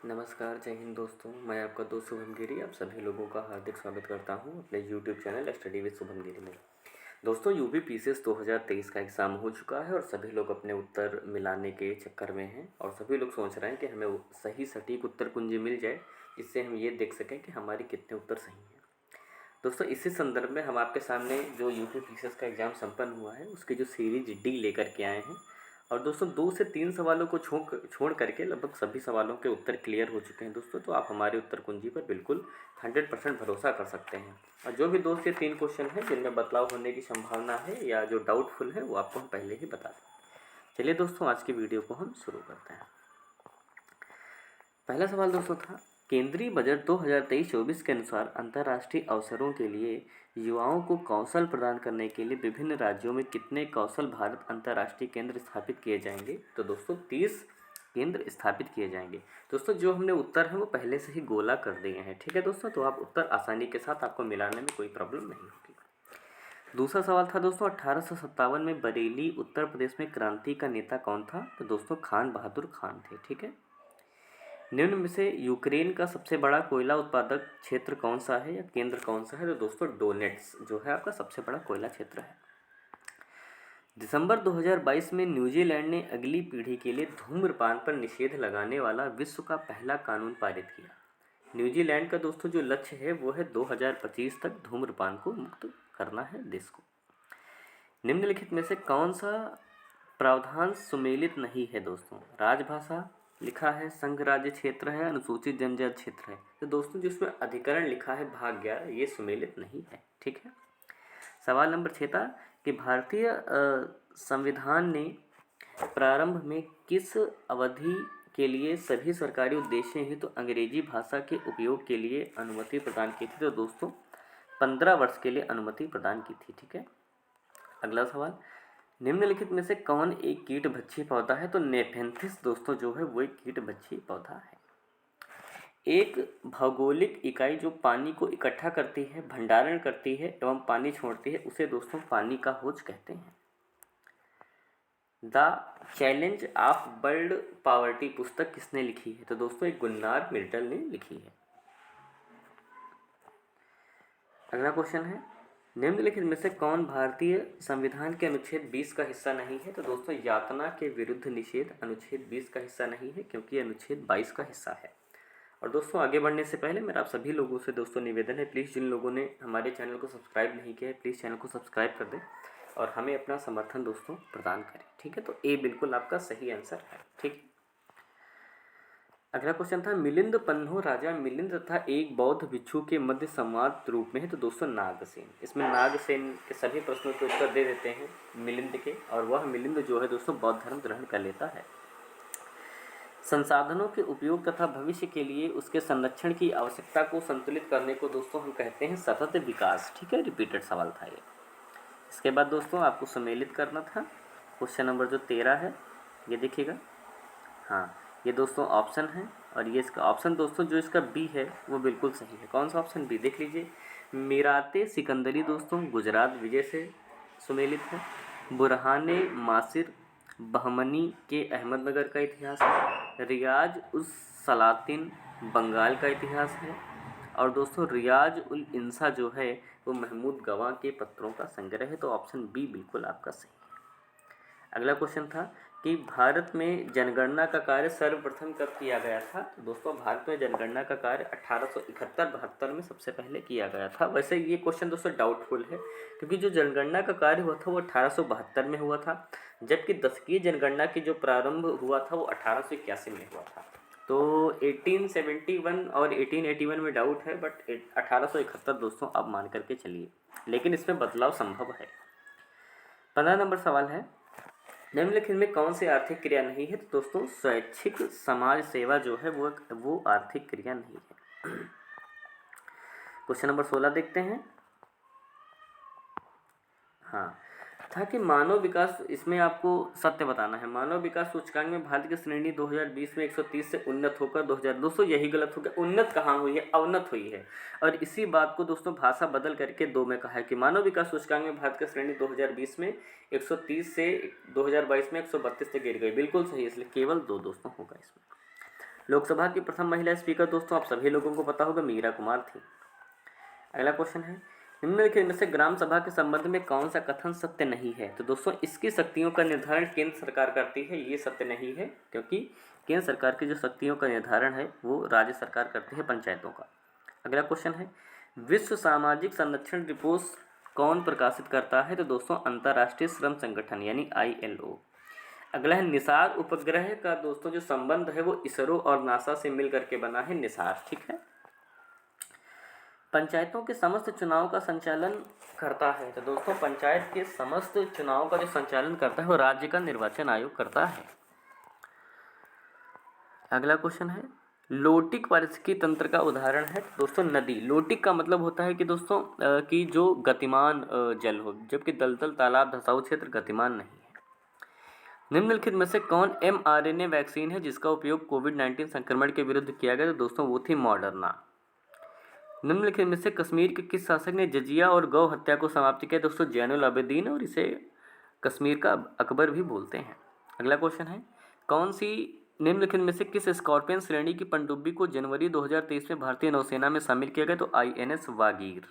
नमस्कार, जय हिंद दोस्तों। मैं आपका दोस्त शुभम गिरी आप सभी लोगों का हार्दिक स्वागत करता हूं अपने YouTube channel study with Shubham Giri में। दोस्तों, यूपी पीसीएस 2023 का एग्ज़ाम हो चुका है और सभी लोग अपने उत्तर मिलाने के चक्कर में हैं और सभी लोग सोच रहे हैं कि हमें सही सटीक उत्तर कुंजी मिल जाए, जिससे हम ये देख सकें कि हमारे कितने उत्तर सही हैं। दोस्तों, इसी संदर्भ में हम आपके सामने जो यूपी पीसीएस का एग्ज़ाम संपन्न हुआ है उसकी जो सीरीज डी लेकर के आए हैं। और दोस्तों, 2 से 3 सवालों को छोड़ करके लगभग सभी सवालों के उत्तर क्लियर हो चुके हैं दोस्तों। तो आप हमारे उत्तर कुंजी पर बिल्कुल 100% भरोसा कर सकते हैं। और जो भी 2 से 3 क्वेश्चन हैं जिनमें बदलाव होने की संभावना है या जो डाउटफुल है वो आपको हम पहले ही बता दें। चलिए दोस्तों, आज की वीडियो को हम शुरू करते हैं। पहला सवाल दोस्तों था, केंद्रीय बजट 2023-24 के अनुसार अंतर्राष्ट्रीय अवसरों के लिए युवाओं को कौशल प्रदान करने के लिए विभिन्न राज्यों में कितने कौशल भारत अंतर्राष्ट्रीय केंद्र स्थापित किए जाएंगे? तो दोस्तों 30 केंद्र स्थापित किए जाएंगे। दोस्तों, जो हमने उत्तर है वो पहले से ही गोला कर दिए हैं, ठीक है दोस्तों। तो आप उत्तर आसानी के साथ आपको मिलाने में कोई प्रॉब्लम नहीं होगी। दूसरा सवाल था दोस्तों, 1857 में बरेली उत्तर प्रदेश में क्रांति का नेता कौन था? तो दोस्तों खान बहादुर खान थे, ठीक है। निम्न में से यूक्रेन का सबसे बड़ा कोयला उत्पादक क्षेत्र कौन सा है या केंद्र कौन सा है? तो दोस्तों डोनेट्स जो है आपका सबसे बड़ा कोयला क्षेत्र है। दिसंबर 2022 में न्यूजीलैंड ने अगली पीढ़ी के लिए धूम्रपान पर निषेध लगाने वाला विश्व का पहला कानून पारित किया। न्यूजीलैंड का दोस्तों जो लक्ष्य है वो है 2025 तक धूम्रपान को मुक्त करना है देश को। निम्नलिखित में से कौन सा प्रावधान सुमेलित नहीं है? दोस्तों राजभाषा लिखा है, संघ राज्य क्षेत्र है, अनुसूचित जनजाति क्षेत्र है। तो दोस्तों जिसमें अधिकरण लिखा है भाग 11 ये सुमेलित नहीं है, ठीक है। सवाल नंबर 6 था कि भारतीय संविधान ने प्रारंभ में किस अवधि के लिए सभी सरकारी उद्देश्यों हेतु अंग्रेजी भाषा के उपयोग के लिए अनुमति प्रदान की थी? तो दोस्तों 15 वर्ष के लिए अनुमति प्रदान की थी, ठीक है। अगला सवाल, निम्नलिखित में से कौन एक कीट भक्षी पौधा है? तो नेफेंथिस दोस्तों जो है वो एक कीट भक्षी पौधा है। एक भौगोलिक इकाई जो पानी को इकट्ठा करती है, भंडारण करती है एवं पानी छोड़ती है उसे दोस्तों पानी का हौज कहते हैं। The challenge of world poverty पुस्तक किसने लिखी है? तो दोस्तों एक गुन्नार मिर्टल ने लिखी है। अगला क्वेश्चन है, निम्नलिखित में से कौन भारतीय संविधान के अनुच्छेद 20 का हिस्सा नहीं है? तो दोस्तों यातना के विरुद्ध निषेध अनुच्छेद 20 का हिस्सा नहीं है क्योंकि अनुच्छेद 22 का हिस्सा है। और दोस्तों आगे बढ़ने से पहले मेरा आप सभी लोगों से दोस्तों निवेदन है, प्लीज़ जिन लोगों ने हमारे चैनल को सब्सक्राइब नहीं किया है प्लीज़ चैनल को सब्सक्राइब कर दें और हमें अपना समर्थन दोस्तों प्रदान करें, ठीक है। तो ए बिल्कुल आपका सही आंसर है, ठीक है। अगला क्वेश्चन था, मिलिंद पन्हो राजा मिलिंद तथा एक बौद्ध भिक्षु के मध्य संवाद रूप में है? तो दोस्तों नागसेन। इसमें नागसेन के सभी प्रश्नों के उत्तर दे देते हैं मिलिंद के, और वह मिलिंद जो है दोस्तों बौद्ध धर्म ग्रहण कर लेता है। संसाधनों के उपयोग तथा भविष्य के लिए उसके संरक्षण की आवश्यकता को संतुलित करने को दोस्तों हम कहते हैं सतत विकास, ठीक है। रिपीटेड सवाल था ये। इसके बाद दोस्तों आपको सम्मिलित करना था क्वेश्चन नंबर जो 13 है, ये देखिएगा। हाँ, ये दोस्तों ऑप्शन है और ये इसका ऑप्शन दोस्तों जो इसका बी है वो बिल्कुल सही है। कौन सा ऑप्शन? बी। देख लीजिए, मीराते सिकंदरी दोस्तों गुजरात विजय से सुमेलित है। बुरहाने मासिर बहमनी के अहमदनगर का इतिहास है। रियाज उस सलातिन बंगाल का इतिहास है। और दोस्तों रियाज उल इंसा जो है वो महमूद गवाह के पत्रों का संग्रह है। तो ऑप्शन बी बिल्कुल आपका सही है। अगला क्वेश्चन था कि भारत में जनगणना का कार्य सर्वप्रथम कब किया गया था? तो दोस्तों भारत में जनगणना का कार्य 1871-72 में सबसे पहले किया गया था। वैसे ये क्वेश्चन दोस्तों डाउटफुल है क्योंकि जो जनगणना का कार्य हुआ था वो 1872 में हुआ था, जबकि दशकीय जनगणना की जो प्रारंभ हुआ था वो 1881 में हुआ था। तो 1871 और 1881 में डाउट है, बट 1871 दोस्तों आप मान करके चलिए, लेकिन इसमें बदलाव संभव है। 15 नंबर सवाल है, निम्नलिखित में कौन सी आर्थिक क्रिया नहीं है? तो दोस्तों स्वैच्छिक समाज सेवा जो है वो आर्थिक क्रिया नहीं है। क्वेश्चन नंबर 16 देखते हैं। हाँ था कि मानव विकास, इसमें आपको सत्य बताना है। मानव विकास सूचकांक में भारत की श्रेणी 2020 में 130 से उन्नत होकर 2000, दोस्तों यही गलत हो गया। उन्नत कहाँ हुई है? अवनत हुई है। और इसी बात को दोस्तों भाषा बदल करके 2 में कहा है कि मानव विकास सूचकांक में भारत की श्रेणी 2020 में 130 से 2022 में 132 से गिर गई। बिल्कुल सही, इसलिए केवल 2 दोस्तों होगा इसमें। लोकसभा की प्रथम महिला स्पीकर दोस्तों आप सभी लोगों को पता होगा मीरा कुमार थी। अगला क्वेश्चन है, निम्नलिखित में से ग्राम सभा के संबंध में कौन सा कथन सत्य नहीं है? तो दोस्तों इसकी शक्तियों का निर्धारण केंद्र सरकार करती है, ये सत्य नहीं है, क्योंकि केंद्र सरकार की जो शक्तियों का निर्धारण है वो राज्य सरकार करती है पंचायतों का। अगला क्वेश्चन है, विश्व सामाजिक संरक्षण रिपोर्ट कौन प्रकाशित करता है? तो दोस्तों अंतर्राष्ट्रीय श्रम संगठन यानी ILO। अगला है, निसार उपग्रह का दोस्तों जो संबंध है वो इसरो और नासा से मिल करके बना है निसार, ठीक है। पंचायतों के समस्त चुनाव का संचालन करता है? तो दोस्तों पंचायत के समस्त चुनाव का जो संचालन करता है वो राज्य का निर्वाचन आयोग करता है। अगला क्वेश्चन है, लोटिक पारिस्थितिकी तंत्र का उदाहरण है? दोस्तों नदी। लोटिक का मतलब होता है कि दोस्तों कि जो गतिमान जल हो, जबकि दलदल तालाब धंसाऊ क्षेत्र गतिमान नहीं है। निम्नलिखित में से कौन mRNA वैक्सीन है जिसका उपयोग कोविड-19 संक्रमण के विरुद्ध किया गया? तो दोस्तों वो थी मॉडर्ना। निम्नलिखित में से कश्मीर के किस शासक ने जजिया और गौ हत्या को समाप्त किया? दोस्तों जैनुल आबिदीन, और इसे कश्मीर का अकबर भी बोलते हैं। अगला क्वेश्चन है, कौन सी निम्नलिखित में से किस स्कॉर्पियन श्रेणी की पनडुब्बी को जनवरी 2023 में भारतीय नौसेना में शामिल किया गया? तो INS वागीर।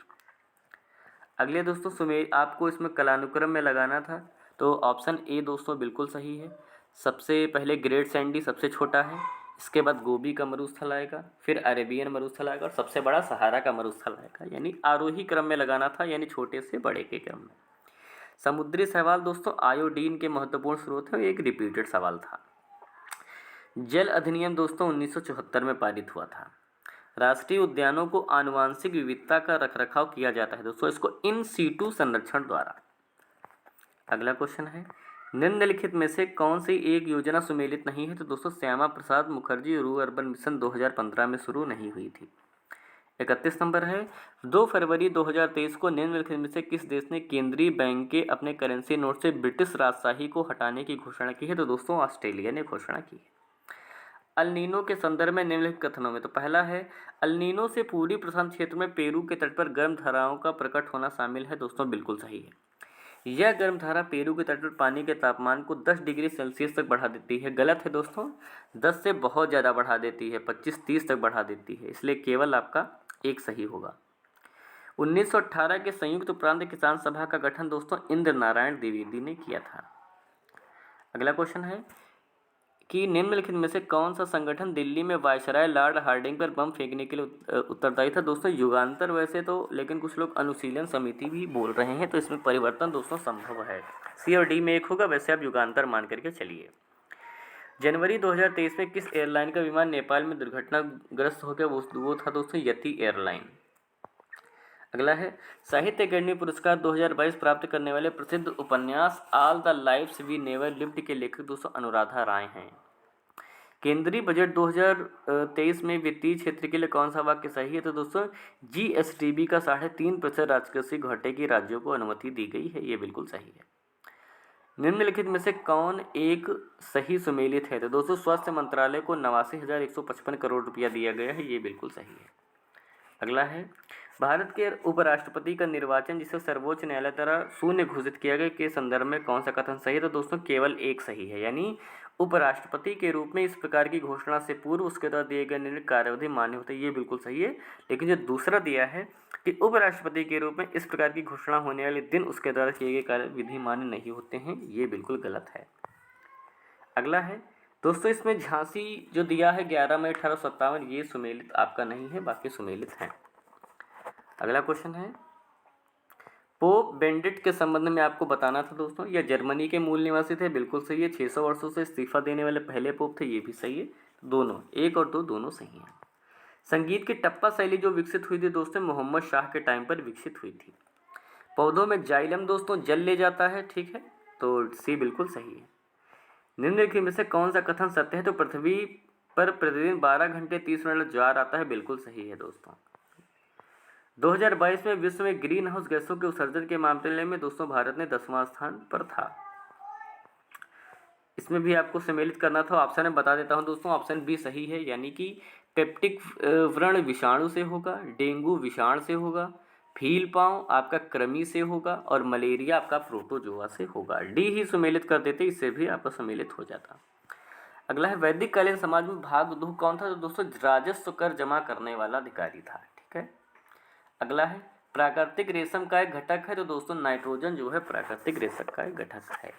अगले दोस्तों आपको इसमें कलानुक्रम में लगाना था, तो ऑप्शन ए दोस्तों बिल्कुल सही है। सबसे पहले ग्रेट सैंडी सबसे छोटा है, इसके बाद गोबी का मरुस्थल आएगा, फिर अरेबियन मरुस्थल आएगा और सबसे बड़ा सहारा का मरुस्थल आएगा, यानी आरोही क्रम में लगाना था, यानी छोटे से बड़े के क्रम में। समुद्री सवाल दोस्तों आयोडीन के महत्वपूर्ण स्रोत है, एक रिपीटेड सवाल था। जल अधिनियम दोस्तों 1974 में पारित हुआ था। राष्ट्रीय उद्यानों को आनुवांशिक विविधता का रखरखाव किया जाता है दोस्तों, इसको इन सीटू संरक्षण द्वारा। अगला क्वेश्चन है, निम्नलिखित में से कौन सी एक योजना सुमेलित नहीं है? तो दोस्तों श्यामा प्रसाद मुखर्जी रू अर्बन मिशन 2015 में शुरू नहीं हुई थी। 31 नंबर है, 2 फरवरी 2023 को निम्नलिखित में से किस देश ने केंद्रीय बैंक के अपने करेंसी नोट से ब्रिटिश राजशाही को हटाने की घोषणा की है? तो दोस्तों ऑस्ट्रेलिया ने घोषणा की है। अल-नीनो के संदर्भ में निम्नलिखित कथनों में, तो पहला है, अल-नीनो से पूर्वी प्रशांत क्षेत्र में पेरू के तट पर गर्म धाराओं का प्रकट होना शामिल है। दोस्तों बिल्कुल सही है। यह गर्म धारा पेरू के तट पर पानी के तापमान को 10 डिग्री सेल्सियस तक बढ़ा देती है। गलत है दोस्तों, 10 से बहुत ज़्यादा बढ़ा देती है, 25-30 तक बढ़ा देती है, इसलिए केवल आपका एक सही होगा। 1918 के संयुक्त प्रांत किसान सभा का गठन दोस्तों इंद्र नारायण द्विवेदी ने किया था। अगला क्वेश्चन है कि निम्नलिखित में से कौन सा संगठन दिल्ली में वायसराय लॉर्ड हार्डिंग पर बम फेंकने के लिए उत्तरदायी था? दोस्तों युगांतर वैसे तो, लेकिन कुछ लोग अनुशीलन समिति भी बोल रहे हैं, तो इसमें परिवर्तन दोस्तों संभव है। C और D में एक होगा, वैसे आप युगांतर मान करके चलिए। जनवरी 2023 में किस एयरलाइन का विमान नेपाल में दुर्घटनाग्रस्त हो गया? वो था दोस्तों यति एयरलाइन। अगला है, साहित्य अकादमी पुरस्कार 2022 प्राप्त करने वाले प्रसिद्ध उपन्यास all the lives we never lived के लेखक दोस्तों अनुराधा राय हैं। केंद्रीय बजट 2023 में वित्तीय क्षेत्र के लिए कौन सा वाक्य सही है? तो दोस्तों GSTB का 3.5% राजकोषीय घाटे की राज्यों को अनुमति दी गई है, ये बिल्कुल सही है। निम्नलिखित में से कौन एक सही सुमेलित है? तो दोस्तों स्वास्थ्य मंत्रालय को 89,155 करोड़ रुपया दिया गया है, ये बिल्कुल सही है। अगला है, भारत के उपराष्ट्रपति का निर्वाचन जिसे सर्वोच्च न्यायालय द्वारा शून्य घोषित किया गया के संदर्भ में कौन सा कथन सही है? तो दोस्तों केवल एक सही है, यानी उपराष्ट्रपति के रूप में इस प्रकार की घोषणा से पूर्व उसके द्वारा दिए गए निर्णय कार्यावधि मान्य होते हैं, ये बिल्कुल सही है। लेकिन जो दूसरा दिया है कि उपराष्ट्रपति के रूप में इस प्रकार की घोषणा होने वाले दिन उसके द्वारा किए गए कार्यविधि मान्य नहीं होते हैं, ये बिल्कुल गलत है। अगला है दोस्तों, इसमें झांसी जो दिया है 11 मई 1857, ये सुमेलित आपका नहीं है, बाकी सुमेलित हैं। अगला क्वेश्चन है, पोप बेनेडिक्ट के संबंध में आपको बताना था दोस्तों, यह जर्मनी के मूल निवासी थे, बिल्कुल सही है। 600 वर्षों से इस्तीफा देने वाले पहले पोप थे, ये भी सही है। दोनों 1 और 2 दोनों सही हैं। संगीत की टप्पा शैली जो विकसित हुई थी दोस्तों मोहम्मद शाह के टाइम पर विकसित हुई थी। पौधों में जाइलम दोस्तों जल ले जाता है, ठीक है, तो सी बिल्कुल सही है। निम्नलिखित में से कौन सा कथन सत्य है? तो पृथ्वी पर प्रतिदिन 12 घंटे 30 मिनट ज्वार आता है, बिल्कुल सही है दोस्तों। 2022 में विश्व में ग्रीन हाउस गैसों के उत्सर्जन के मामले में दोस्तों भारत ने 10वां स्थान पर था। इसमें भी आपको सम्मिलित करना था, ऑप्शन में बता देता हूं दोस्तों, ऑप्शन बी सही है, यानी कि पेप्टिक व्रण विषाणु से होगा, डेंगू विषाणु से होगा, फील पाँव आपका कृमि से होगा और मलेरिया आपका प्रोटोजोआ से होगा। डी ही सम्मिलित कर देते, इससे भी आपका सम्मिलित हो जाता। अगला है वैदिक कालीन समाज में भागदूह कौन था? तो दोस्तों राजस्व कर जमा करने वाला अधिकारी था। ठीक है। अगला है प्राकृतिक रेशम का एक घटक है। तो दोस्तों नाइट्रोजन जो है प्राकृतिक रेशम का एक घटक है।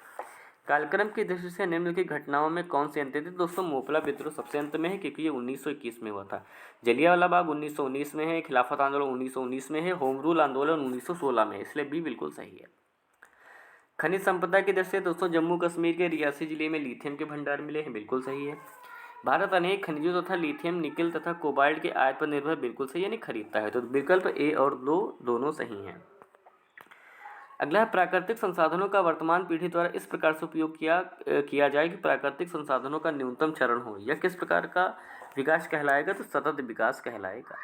कालक्रम की दृष्टि से निम्नलिखित घटनाओं में कौन से अंत थे? दोस्तों मोपला विद्रोह सबसे अंत में है क्योंकि ये 1921 में हुआ था। जलियांवाला बाग 1919 में है। खिलाफत आंदोलन 1919 में है। होम रूल आंदोलन 1916 में है, इसलिए बी बिल्कुल सही है। खनिज संपदा की दृष्टि से दोस्तों जम्मू कश्मीर के रियासी जिले में लिथियम के भंडार मिले हैं, बिल्कुल सही है। भारत अनेक खनिजों तथा लिथियम, निकल तथा कोबाल्ट के आयात पर निर्भर, बिल्कुल सही, यानी खरीदता है। तो विकल्प ए और दो दोनों सही हैं। अगला है प्राकृतिक संसाधनों का वर्तमान पीढ़ी द्वारा इस प्रकार से उपयोग किया जाए कि प्राकृतिक संसाधनों का न्यूनतम चरण हो। यह किस प्रकार का विकास कहलाएगा? तो सतत विकास कहलाएगा।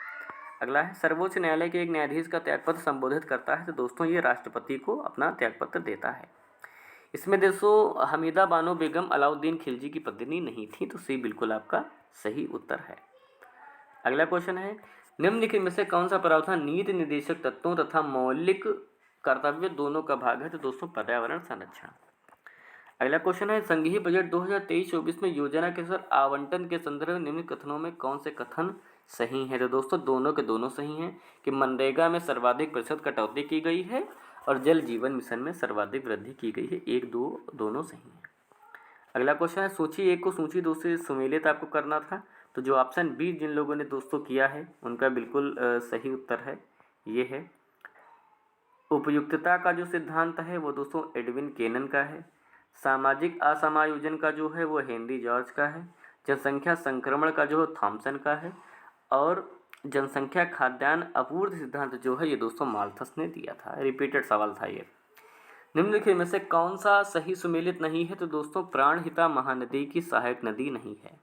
अगला है सर्वोच्च न्यायालय के एक न्यायाधीश का त्यागपत्र संबोधित करता है। तो दोस्तों ये राष्ट्रपति को अपना त्यागपत्र देता है। इसमें दोस्तों हमीदा बानो बेगम अलाउद्दीन खिलजी की पत्नी नहीं थी, तो सी बिल्कुल आपका सही उत्तर है। अगला क्वेश्चन है निम्नलिखित में से कौन सा प्रावधान नीति निर्देशक तत्वों तथा मौलिक कर्तव्य दोनों का भाग है? तो दोस्तों पर्यावरण संरक्षण। अगला क्वेश्चन है संघीय बजट 2023-24 में योजना के अनुसार आवंटन के संदर्भ में निम्न कथनों में कौन से कथन सही है? तो दोस्तों दोनों के दोनों सही हैं कि मनरेगा में सर्वाधिक प्रतिशत कटौती की गई है और जल जीवन मिशन में सर्वाधिक वृद्धि की गई है। एक दो दोनों सही हैं। अगला क्वेश्चन है सूची एक को सूची दो से सुमेलित आपको करना था। तो जो ऑप्शन बी जिन लोगों ने दोस्तों किया है उनका बिल्कुल सही उत्तर है, ये है। उपयुक्तता का जो सिद्धांत है वो दोस्तों एडविन केनन का है। सामाजिक असमायोजन का जो है वो हेनरी जॉर्ज का है। जनसंख्या संक्रमण का जो है थॉमसन का है। और जनसंख्या खाद्यान्न अपूर्ति सिद्धांत जो है ये दोस्तों माल्थस ने दिया था। रिपीटेड सवाल था ये। निम्नलिखित में से कौन सा सही सुमेलित नहीं है? तो दोस्तों प्राणहिता महानदी की सहायक नदी नहीं है।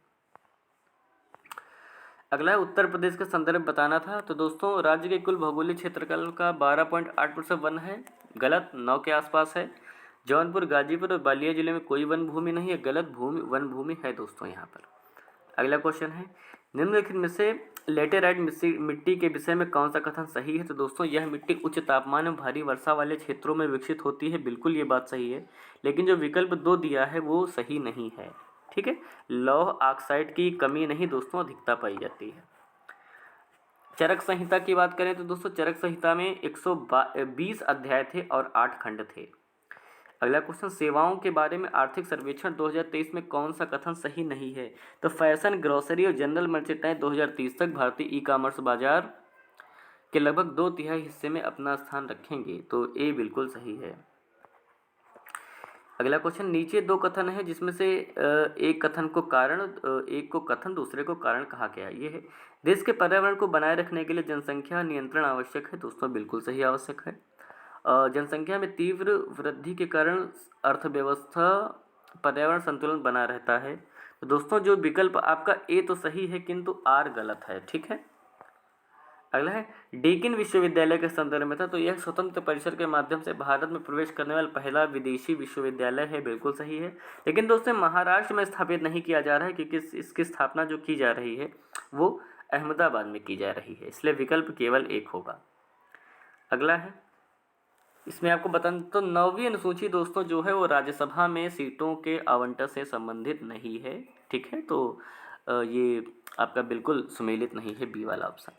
अगला है उत्तर प्रदेश का संदर्भ बताना था। तो दोस्तों राज्य के कुल भौगोलिक क्षेत्रफल का 12.8% वन है, गलत। 9 के आसपास है। जौनपुर, गाजीपुर और बलिया जिले में कोई वन भूमि नहीं है, गलत। वन भूमि है दोस्तों यहाँ पर। अगला क्वेश्चन है निम्नलिखित में से लेटेराइट मिट्टी के विषय में कौन सा कथन सही है? तो दोस्तों यह मिट्टी उच्च तापमान में भारी वर्षा वाले क्षेत्रों में विकसित होती है, बिल्कुल ये बात सही है। लेकिन जो विकल्प 2 दिया है वो सही नहीं है। ठीक है। लौह ऑक्साइड की कमी नहीं दोस्तों, अधिकता पाई जाती है। चरक संहिता की बात करें तो दोस्तों चरक संहिता में 120 अध्याय थे और 8 खंड थे। अगला क्वेश्चन सेवाओं के बारे में आर्थिक सर्वेक्षण 2023 में कौन सा कथन सही नहीं है? तो फैशन, ग्रोसरी और जनरल मर्चेंटाइज 2030 तक भारतीय ई कॉमर्स बाजार के लगभग 2/3 हिस्से में अपना स्थान रखेंगे, तो ए बिल्कुल सही है। अगला क्वेश्चन नीचे 2 कथन है जिसमें से एक कथन को कारण, एक को कथन दूसरे को कारण कहा गया। ये है देश के पर्यावरण को बनाए रखने के लिए जनसंख्या नियंत्रण आवश्यक है। दोस्तों बिल्कुल सही आवश्यक है। जनसंख्या में तीव्र वृद्धि के कारण अर्थव्यवस्था पर्यावरण संतुलन बना रहता है। तो दोस्तों जो विकल्प आपका ए तो सही है किंतु आर गलत है। ठीक है। अगला है डेकिन विश्वविद्यालय के संदर्भ में था। तो यह स्वतंत्र परिसर के माध्यम से भारत में प्रवेश करने वाला पहला विदेशी विश्वविद्यालय है, बिल्कुल सही है। लेकिन दोस्तों महाराष्ट्र में स्थापित नहीं किया जा रहा है क्योंकि इसकी स्थापना जो की जा रही है वो अहमदाबाद में की जा रही है, इसलिए विकल्प केवल एक होगा। अगला है इसमें आपको बताना तो 9वीं अनुसूची दोस्तों जो है वो राज्यसभा में सीटों के आवंटन से संबंधित नहीं है। ठीक है। तो ये आपका बिल्कुल सुमेलित नहीं है, बी वाला ऑप्शन।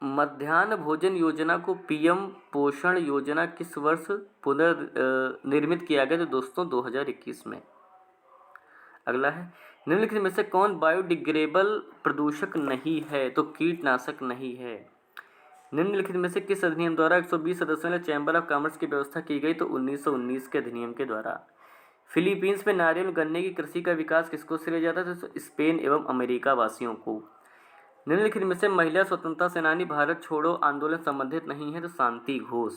मध्याह्न भोजन योजना को पीएम पोषण योजना किस वर्ष पुनर्निर्मित किया गया? तो दोस्तों 2021 में। अगला है निम्नलिखित में से कौन बायोडिग्रेडेबल प्रदूषक नहीं है? तो कीटनाशक नहीं है। निम्नलिखित में से किस अधिनियम द्वारा 120 सदस्यों वाले चैम्बर ऑफ कॉमर्स की व्यवस्था की गई? तो 1919 के अधिनियम के द्वारा। फिलीपींस में नारियल गन्ने की कृषि का विकास किसको श्रेय जाता है? तो स्पेन एवं अमेरिका वासियों को। निम्नलिखित में से महिला स्वतंत्रता सेनानी भारत छोड़ो आंदोलन संबंधित नहीं है? तो शांति घोष।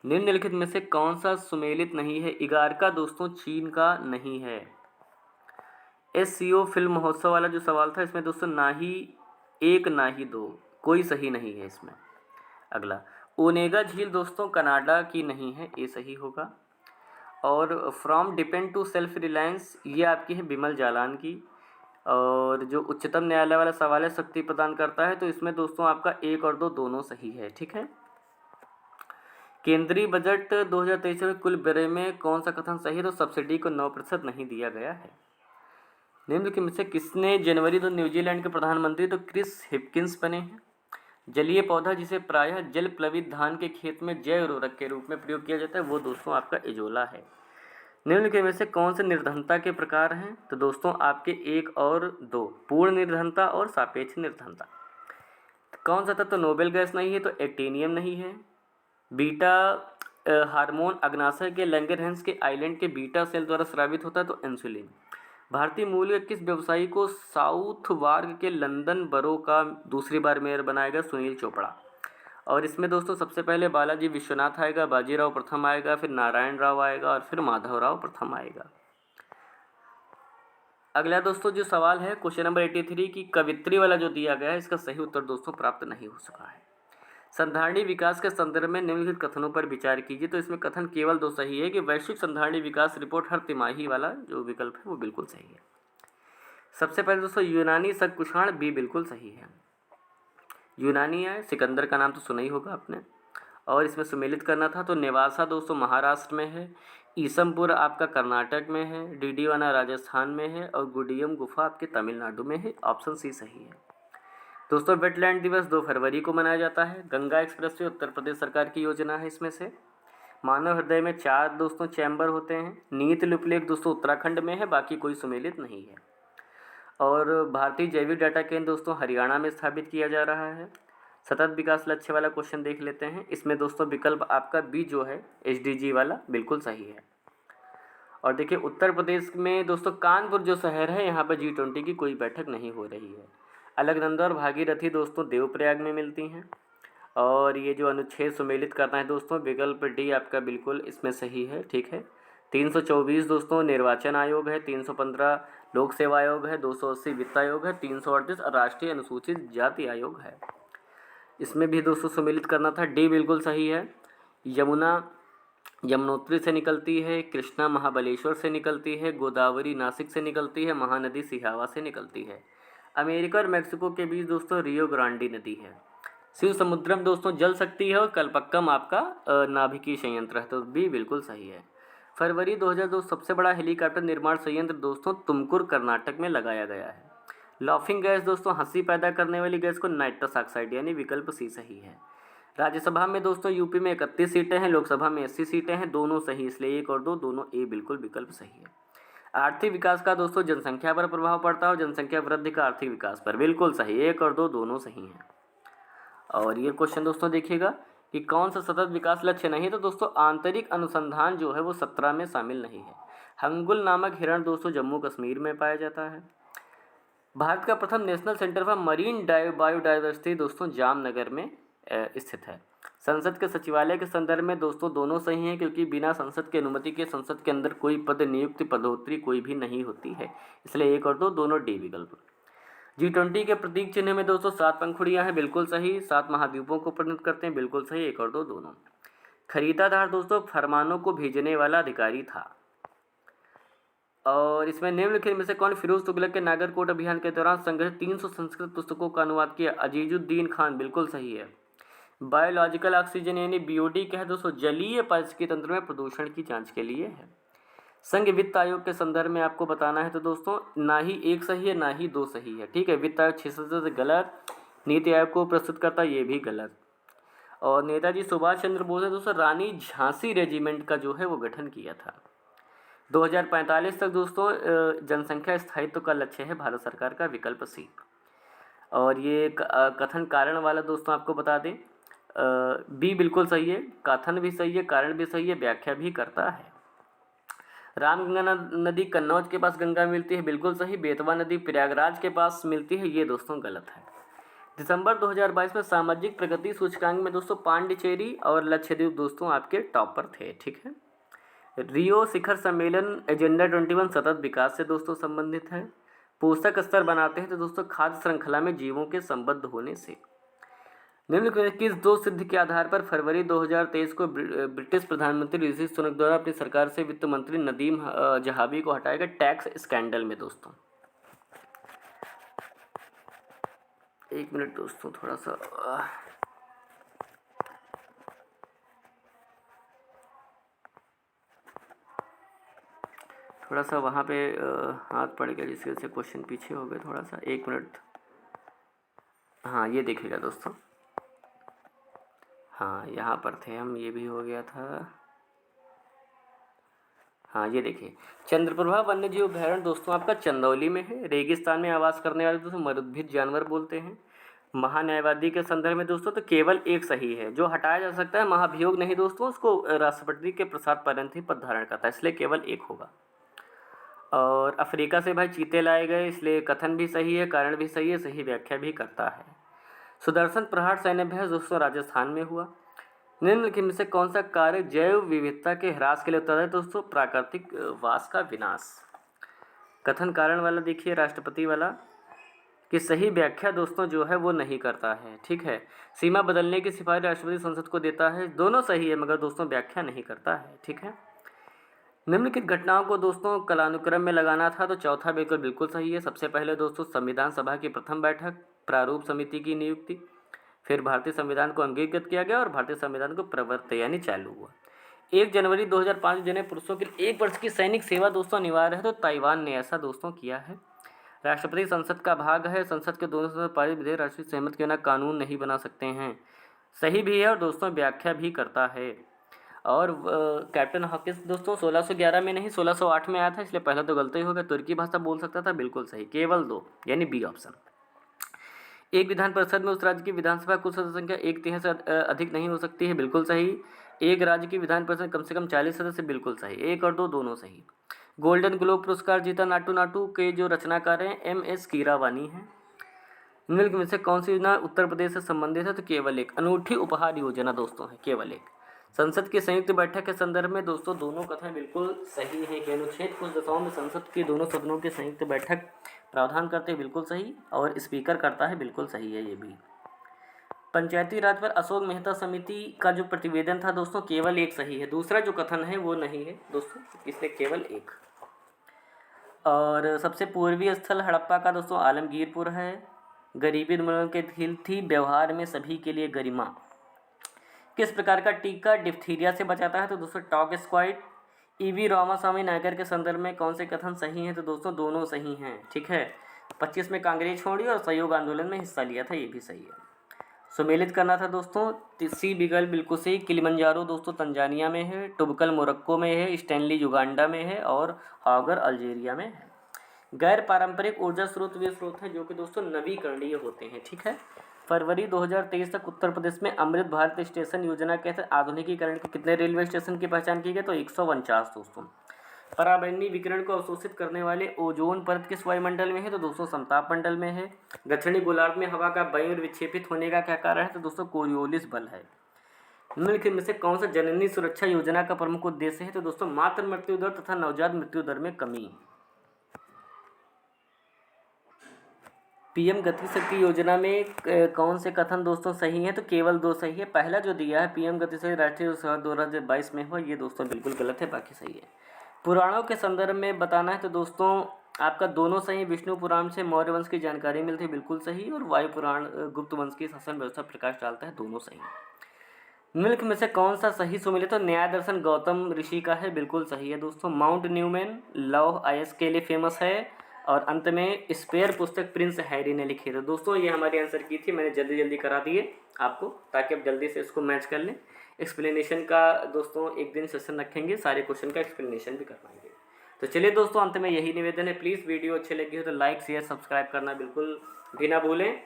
निम्नलिखित में से कौन सा सुमेलित नहीं है? इगारका दोस्तों चीन का नहीं है। SCO फिल्म महोत्सव वाला जो सवाल था इसमें दोस्तों ना ही 1 ना ही 2, कोई सही नहीं है इसमें। अगला ओनेगा झील दोस्तों कनाडा की नहीं है, ये सही होगा। और from depend to self reliance ये आपकी है बिमल जालान की। और जो उच्चतम न्यायालय वाला सवाल है शक्ति प्रदान करता है, तो इसमें दोस्तों आपका 1 और 2 दोनों सही है। ठीक है। केंद्रीय बजट 2023 में कुल व्यय में कौन सा कथन सही है? तो सब्सिडी को 9% नहीं दिया गया है। निम्नलिखित में से किसने जनवरी तो न्यूजीलैंड के प्रधानमंत्री तो क्रिस हिपकिंस बने हैं। जलीय पौधा जिसे प्रायः जल प्लवित धान के खेत में जैव उर्वरक के रूप में प्रयोग किया जाता है वो दोस्तों आपका इजोला है। निम्नलिखित में से कौन से निर्धनता के प्रकार हैं? तो दोस्तों आपके 1 और 2, पूर्ण निर्धनता और सापेक्ष निर्धनता। कौन सा तत्व नोबेल गैस नहीं है? तो एक्टिनियम नहीं है। बीटा हार्मोन अग्नाशय के लैंगरहैंस के आइलैंड के बीटा सेल द्वारा स्रावित होता है तो इंसुलिन। भारतीय मूल के किस व्यवसायी को साउथ वार्ग के लंदन बरो का दूसरी बार मेयर बनाया गया? सुनील चोपड़ा। और इसमें दोस्तों सबसे पहले बालाजी विश्वनाथ आएगा, बाजीराव प्रथम आएगा, फिर नारायण राव आएगा और फिर माधवराव प्रथम आएगा। अगला दोस्तों जो सवाल है क्वेश्चन नंबर 83 की कवित्री वाला जो दिया गया है इसका सही उत्तर दोस्तों प्राप्त नहीं हो सका है। संधारणीय विकास के संदर्भ में निम्नलिखित कथनों पर विचार कीजिए। तो इसमें कथन केवल 2 सही है कि वैश्विक संधारणीय विकास रिपोर्ट हर तिमाही वाला जो विकल्प है वो बिल्कुल सही है। सबसे पहले दोस्तों यूनानी शक-कुषाण बी बिल्कुल सही है। यूनानी है, सिकंदर का नाम तो सुना ही होगा आपने। और इसमें सुमेलित करना था तो नेवासा दोस्तों महाराष्ट्र में है, ईसमपुर आपका कर्नाटक में है, डीडीवाना राजस्थान में है और गुडियम गुफा आपके तमिलनाडु में है। ऑप्शन सी सही है। दोस्तों वेटलैंड दिवस 2 फरवरी को मनाया जाता है। गंगा एक्सप्रेस वे उत्तर प्रदेश सरकार की योजना है। इसमें से मानव हृदय में 4 दोस्तों चैम्बर होते हैं। नीत लिपलेख दोस्तों उत्तराखंड में है, बाकी कोई सुमेलित नहीं है। और भारतीय जैविक डाटा केंद्र दोस्तों हरियाणा में स्थापित किया जा रहा है। सतत विकास लक्ष्य वाला क्वेश्चन देख लेते हैं। इसमें दोस्तों विकल्प आपका बी जो है SDG वाला बिल्कुल सही है। और देखिए उत्तर प्रदेश में दोस्तों कानपुर जो शहर है यहाँ पर G20 की कोई बैठक नहीं हो रही है। अलकनंदा और भागीरथी दोस्तों देवप्रयाग में मिलती हैं। और ये जो अनुच्छेद सुमेलित करना है दोस्तों विकल्प डी आपका बिल्कुल इसमें सही है। ठीक है। 324 दोस्तों निर्वाचन आयोग है, 315 लोक सेवा आयोग है, 280 वित्त आयोग है, 338 राष्ट्रीय अनुसूचित जाति आयोग है। इसमें भी दोस्तों सुमेलित करना था। डी बिल्कुल सही है। यमुना यमुनोत्री से निकलती है, कृष्णा महाबलेश्वर से निकलती है, गोदावरी नासिक से निकलती है, महानदी सिहावा से निकलती है। अमेरिका और मैक्सिको के बीच दोस्तों रियो ग्रांडी नदी है। शिव समुद्रम दोस्तों जल सकती है और कल्पक्कम आपका नाभिकीय संयंत्र है तो बी बिल्कुल सही है। फरवरी 2002 सबसे बड़ा हेलीकॉप्टर निर्माण संयंत्र दोस्तों तुमकुर कर्नाटक में लगाया गया है। लाफिंग गैस दोस्तों हंसी पैदा करने वाली गैस को नाइट्रस ऑक्साइड यानी विकल्प सी सही है। राज्यसभा में दोस्तों यूपी में 31 सीटें हैं, लोकसभा में 80 सीटें हैं, दोनों सही इसलिए 1 और 2 दोनों ए बिल्कुल विकल्प सही है। आर्थिक विकास का दोस्तों जनसंख्या पर प्रभाव पड़ता है और जनसंख्या वृद्धि का आर्थिक विकास पर बिल्कुल सही 1 और 2 दोनों सही हैं। और ये क्वेश्चन दोस्तों देखिएगा कि कौन सा सतत विकास लक्ष्य नहीं तो दोस्तों आंतरिक अनुसंधान जो है वो 17 में शामिल नहीं है। हंगुल नामक हिरण दोस्तों जम्मू कश्मीर में पाया जाता है। भारत का प्रथम national centre for marine biodiversity दोस्तों जामनगर में स्थित है। संसद के सचिवालय के संदर्भ में दोस्तों दोनों सही हैं क्योंकि बिना संसद की अनुमति के संसद के अंदर कोई पद नियुक्ति पदोत्तरी कोई भी नहीं होती है इसलिए 1 और 2 दोनों डी विकल्प। G20 के प्रतीक चिन्ह में दोस्तों 7 पंखुड़ियां हैं बिल्कुल सही। 7 महाद्वीपों को प्रतिनिधित्व करते हैं बिल्कुल सही 1 और 2 दोनों। खरीदादार दोस्तों फरमानों को भेजने वाला अधिकारी था। और इसमें निम्नलिखित में से कौन फिरोज तुगलक के नागरकोट अभियान के दौरान संग्रहित 300 संस्कृत पुस्तकों का अनुवाद किया? अजीजुद्दीन खान बिल्कुल सही है। बायोलॉजिकल ऑक्सीजन यानी BOD क्या है दोस्तों? जलीय पारिस्थितिकी तंत्र में प्रदूषण की जांच के लिए है। संघ वित्त आयोग के संदर्भ में आपको बताना है तो दोस्तों ना ही 1 सही है ना ही 2 सही है। ठीक है। वित्त आयोग 6 सदस्य से गलत। नीति आयोग को प्रस्तुत करता ये भी गलत। और नेताजी सुभाष चंद्र बोस ने दोस्तों रानी झांसी रेजिमेंट का जो है वो गठन किया था। 2045 तक दोस्तों जनसंख्या स्थायित्व का लक्ष्य है भारत सरकार का विकल्प सी। और ये कथन कारण वाला दोस्तों आपको बता दें बी बिल्कुल सही है। कथन भी सही है, कारण भी सही है, व्याख्या भी करता है। रामगंगा नदी कन्नौज के पास गंगा मिलती है बिल्कुल सही। बेतवा नदी प्रयागराज के पास मिलती है ये दोस्तों गलत है। दिसंबर 2022 में सामाजिक प्रगति सूचकांक में दोस्तों पांडिचेरी और लक्षद्वीप दोस्तों आपके टॉप पर थे। ठीक है। रियो शिखर सम्मेलन एजेंडा 21 सतत विकास से दोस्तों संबंधित है। पोषक स्तर बनाते हैं तो दोस्तों खाद्य श्रृंखला में जीवों के संबद्ध होने से। निम्नलिखित किस 2 सिद्ध के आधार पर फरवरी 2023 को ब्रिटिश प्रधानमंत्री ऋषि सुनक द्वारा अपनी सरकार से वित्त मंत्री नदीम जहाबी को हटाया गया? टैक्स स्कैंडल में दोस्तों। 1 मिनट दोस्तों थोड़ा सा थोड़ा सा वहाँ पे हाथ पड़ गया जिसकी वजह से क्वेश्चन पीछे हो गए थोड़ा सा, 1 मिनट। हाँ ये देखिएगा दोस्तों, हाँ यहाँ पर थे हम, ये भी हो गया था। हाँ ये देखिए, चंद्रप्रभा वन्यजीव अभयारण्य दोस्तों आपका चंदौली में है। रेगिस्तान में आवास करने वाले दोस्तों मरुद्भिद जानवर बोलते हैं। महान्यायवादी के संदर्भ में दोस्तों तो केवल एक सही है, जो हटाया जा सकता है महाभियोग नहीं दोस्तों, उसको राष्ट्रपति के प्रसाद पर्यंत ही पद धारण करता है, इसलिए केवल एक होगा। और अफ्रीका से भाई चीते लाए गए, इसलिए कथन भी सही है, कारण भी सही है, सही व्याख्या भी करता है। सुदर्शन प्रहार सैन्य अभ्यास दोस्तों राजस्थान में हुआ। निम्नलिखित में से कौन सा कार्य जैव विविधता के ह्रास के लिए उत्तरदायी है दोस्तों? प्राकृतिक वास का विनाश। कथन कारण वाला देखिए राष्ट्रपति वाला कि सही व्याख्या दोस्तों जो है वो नहीं करता है, ठीक है। सीमा बदलने की सिफारिश राष्ट्रपति संसद को देता है, दोनों सही है मगर दोस्तों व्याख्या नहीं करता है, ठीक है। निम्नलिखित घटनाओं को दोस्तों कालानुक्रम में लगाना था, तो चौथा बिल्कुल सही है। सबसे पहले दोस्तों संविधान सभा की प्रथम बैठक, प्रारूप समिति की नियुक्ति, फिर भारतीय संविधान को अंगीकृत किया गया और भारतीय संविधान को प्रवर्त यानी चालू हुआ। 1 जनवरी 2005 जिन्हें पुरुषों के लिए 1 वर्ष की सैनिक सेवा दोस्तों अनिवार्य है, तो ताइवान ने ऐसा दोस्तों किया है। राष्ट्रपति संसद का भाग है, संसद के दोनों सदन पारित विधेयक राष्ट्रीय सहमति के बिना कानून नहीं बना सकते हैं, सही भी है और दोस्तों व्याख्या भी करता है। और कैप्टन हॉकिंस दोस्तों 1611 में नहीं 1608 में आया था, इसलिए पहला तो गलती हो गया। तुर्की भाषा बोल सकता था, बिल्कुल सही, केवल 2 यानी बी ऑप्शन। एक विधान परिषद में उस राज्य की विधानसभा कुल सदस्य संख्या 1/3 से अधिक नहीं हो सकती है, बिल्कुल सही। एक राज्य की विधान परिषद कम से कम 40 सदस्य, बिल्कुल सही। 1 और 2 दोनों सही। गोल्डन ग्लोब पुरस्कार जीता नाटू नाटू के जो रचनाकार हैं MS कीरावानी हैं। निम्नलिखित में से कौन सी योजना उत्तर प्रदेश से संबंधित है? तो केवल एक, अनूठी उपहार योजना दोस्तों है, केवल एक। संसद की संयुक्त बैठक के संदर्भ में दोस्तों दोनों कथन बिल्कुल सही है कि अनुच्छेद कुछ दशाओं में संसद के दोनों सदनों की संयुक्त बैठक प्रावधान करते हैं, बिल्कुल सही। और स्पीकर करता है, बिल्कुल सही है ये भी। पंचायती राज पर अशोक मेहता समिति का जो प्रतिवेदन था दोस्तों केवल एक सही है, दूसरा जो कथन है वो नहीं है दोस्तों, इसलिए केवल एक। और सबसे पूर्वी स्थल हड़प्पा का दोस्तों आलमगीरपुर है। गरीबी उन्मूलन के थीम थी व्यवहार में सभी के लिए गरिमा। किस प्रकार का टीका डिप्थीरिया से बचाता है? तो दोस्तों talk squad. EV Ramaswamy Naicker के संदर्भ में कौन से कथन सही हैं? तो दोस्तों दोनों सही हैं, ठीक है। 25 में कांग्रेस छोड़ी और सहयोग आंदोलन में हिस्सा लिया था, ये भी सही है। सुमेलित करना था दोस्तों, सी बिगल बिल्कुल सही। किलिमंजारो दोस्तों तंजानिया में है, टुबकल मोरक्को में है, स्टैनली युगांडा में है और हॉगर अल्जीरिया में है। गैर पारंपरिक ऊर्जा स्रोत वे स्रोत हैं जो कि दोस्तों नवीकरणीय होते हैं, ठीक है। फरवरी 2023 तक उत्तर प्रदेश में अमृत भारत स्टेशन योजना के तहत आधुनिकीकरण के कितने रेलवे स्टेशन की पहचान की गई? तो 149 दोस्तों। पराबैंगनी विकिरण को अवशोषित करने वाले ओजोन परत किस वायुमंडल में है? तो दोस्तों समताप मंडल में है। दक्षिणी गोलार्ध में हवा का वायु विक्षेपित होने का क्या कारण है? तो दोस्तों कोरियोलिस बल है। निम्नलिखित में से कौन सा जननी सुरक्षा योजना का प्रमुख उद्देश्य है? तो दोस्तों मातृ मृत्यु दर तथा नवजात मृत्यु दर में कमी। PM गति शक्ति योजना में कौन से कथन दोस्तों सही हैं? तो केवल 2 सही है। पहला जो दिया है PM गति शक्ति राष्ट्रीय उत्सव 2022 में हुआ, ये दोस्तों बिल्कुल गलत है, बाकी सही है। पुराणों के संदर्भ में बताना है तो दोस्तों आपका दोनों सही। विष्णु पुराण से मौर्य वंश की जानकारी मिलती है, बिल्कुल सही। और वायु पुराण गुप्त वंश की शासन व्यवस्था प्रकाश डालता है, दोनों सही। निम्नलिखित में से कौन सा सही सुमेलित? तो न्याय दर्शन गौतम ऋषि का है, बिल्कुल सही है दोस्तों। माउंट न्यूमैन लौह अयस्क के लिए फेमस है। और अंत में स्पेयर पुस्तक प्रिंस हैरी ने लिखी है। दोस्तों ये हमारी आंसर की थी, मैंने जल्दी जल्दी करा दिए आपको ताकि आप जल्दी से इसको मैच कर लें। एक्सप्लेनेशन का दोस्तों एक दिन सेशन रखेंगे, सारे क्वेश्चन का एक्सप्लेनेशन भी करवाएंगे। तो चलिए दोस्तों अंत में यही निवेदन है, प्लीज़ वीडियो अच्छे लगी हो तो लाइक शेयर सब्सक्राइब करना बिल्कुल भी ना भूलें।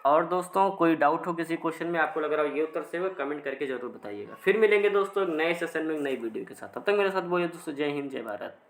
और दोस्तों कोई डाउट हो किसी क्वेश्चन में, आपको लग रहा हो ये उत्तर से हो, कमेंट करके जरूर बताइएगा। फिर मिलेंगे दोस्तों नए सेशन में नई वीडियो के साथ, तब तक मेरे साथ बोलिए दोस्तों जय हिंद जय भारत।